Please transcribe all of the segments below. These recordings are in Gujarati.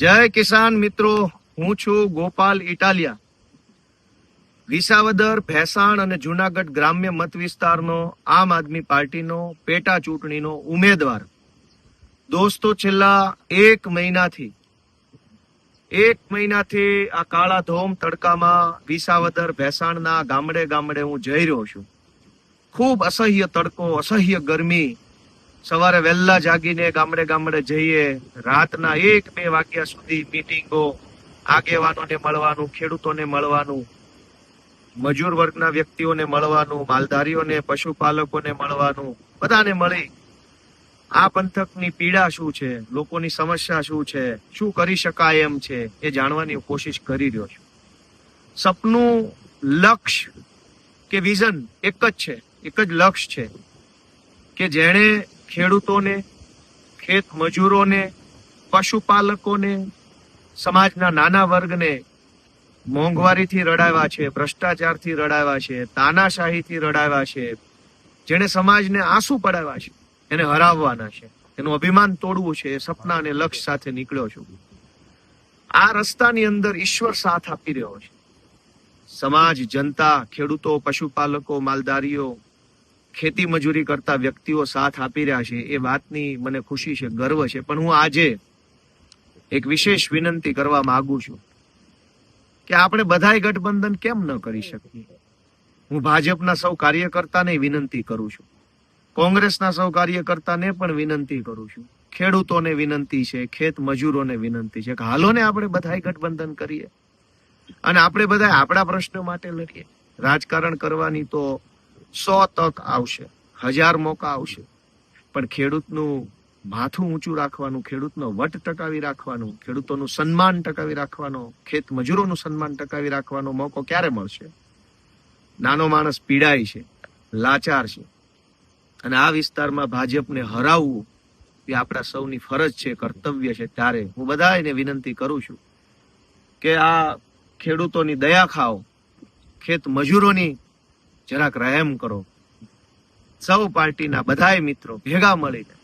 જય કિસાન મિત્રો, હું છું ગોપાલ ઇટાલિયા. વિસાવદર, ભેસાણ અને જુનાગઢ ગ્રામ્ય મત વિસ્તારનો આમ આદમી પાર્ટીનો પેટા ચૂંટણીનો ઉમેદવાર. દોસ્તો, છેલ્લા એક મહિનાથી આ કાળા ધોમ તડકામાં વિસાવદર, ભેસાણના ગામડે ગામડે હું જઈ રહ્યો છું. ખૂબ અસહ્ય તડકો, અસહ્ય ગરમી. સવારે વહેલા જાગીને ગામડે ગામડે જઈએ, રાતના 1-2 વાગ્યા સુધી મીટિંગો, આગેવાનોને મળવાનું, ખેડૂતોને મળવાનું, મજૂર વર્ગના વ્યક્તિઓને મળવાનું, માલધારીઓને, પશુપાલકોને મળવાનું, બધાને મળી આ પંથકની પીડા શું છે, લોકોની સમસ્યા શું છે, શું કરી શકાય એમ છે, એ જાણવાની કોશિશ કરી રહ્યો છું. સપનું, લક્ષ્ય કે વિઝન એક જ છે, એક જ લક્ષ્ય છે કે જેણે ખેડૂતોને, ખેત મજૂરોને, પશુપાલકોને, સમાજના નાના વર્ગને મોંઘવારીથી રડાવ્યા છે, ભ્રષ્ટાચારથી રડાવ્યા છે, તાનાશાહીથી રડાવ્યા છે, જેણે સમાજને આંસુ પડાવ્યા છે, એને હરાવવાના છે, એનું અભિમાન તોડવું છે. એ સપના અને લક્ષ્ય સાથે નીકળ્યો છું. આ રસ્તાની અંદર ઈશ્વર સાથ આપી રહ્યો છે. સમાજ, જનતા, ખેડૂતો, પશુપાલકો, માલધારીઓ, ખેતી મજૂરી કરતા વ્યક્તિઓ સાથ આપી રહ્યા છે. એ વાતની મને ખુશી છે, ગર્વ છે. પણ હું આજે એક વિશેષ વિનંતી કરવા માંગુ છું કે આપણે બધાય ગઠબંધન કેમ ન કરી શકીએ. હું ભાજપના સૌ કાર્યકર્તાને વિનંતી કરું છું, કોંગ્રેસના સૌ કાર્યકર્તાને પણ વિનંતી કરું છું, ખેડૂતોને વિનંતી છે, ખેત મજૂરોને વિનંતી છે કે હાલો ને આપણે બધાય ગઠબંધન કરીએ અને આપણે બધા આપણા પ્રશ્નો માટે લડીએ. રાજકારણ કરવાની તો 100 તક આવશે, 1000 મોકા આવશે, પણ ખેડૂતનું માથું ઊંચું રાખવાનું, ખેડૂતનો વટ ટકાવી રાખવાનું, ખેડૂતોનું સન્માન ટકાવી રાખવાનો, ખેત મજૂરોનું સન્માન ટકાવી રાખવાનો મોકો ક્યારે મળશે? નાનો માણસ પીડાય છે, લાચાર છે, અને આ વિસ્તારમાં ભાજપને હરાવવું એ આપણા સૌની ફરજ છે, કર્તવ્ય છે. ત્યારે હું બધાને વિનંતી કરું છું કે આ ખેડૂતોની દયા ખાઓ, ખેત મજૂરોની જરાક રહેમ કરો. સૌ પાર્ટીના બધાય મિત્રો ભેગા મળીને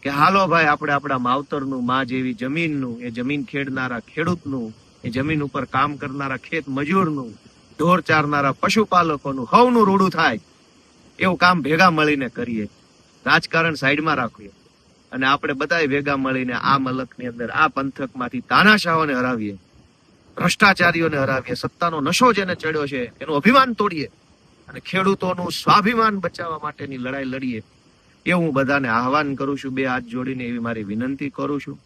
કે હાલો ભાઈ, આપણે આપણા માવતરનું, માં જેવી જમીનનું, એ જમીન ખેડનારા ખેડૂતનું, એ જમીન ઉપર કામ કરનારા ખેત મજૂરનું, ઢોર ચારનારા પશુપાલકોનું, હવનું રૂડું થાય એવું કામ ભેગા મળીને કરીએ. રાજકારણ સાઈડમાં રાખીએ અને આપણે બધાય ભેગા મળીને આ મલકની અંદર, આ પંથકમાંથી તાનાશાહોને હરાવીએ, ભ્રષ્ટાચારીઓને હરાવીએ, સત્તાનો નશો જેને ચડ્યો છે એનું અભિમાન તોડીએ અને ખેડૂતોનું સ્વાભિમાન બચાવવા માટેની લડાઈ લડીએ. એ હું બધાને આહવાન કરું છું, બે હાથ જોડીને એવી મારી વિનંતી કરું છું.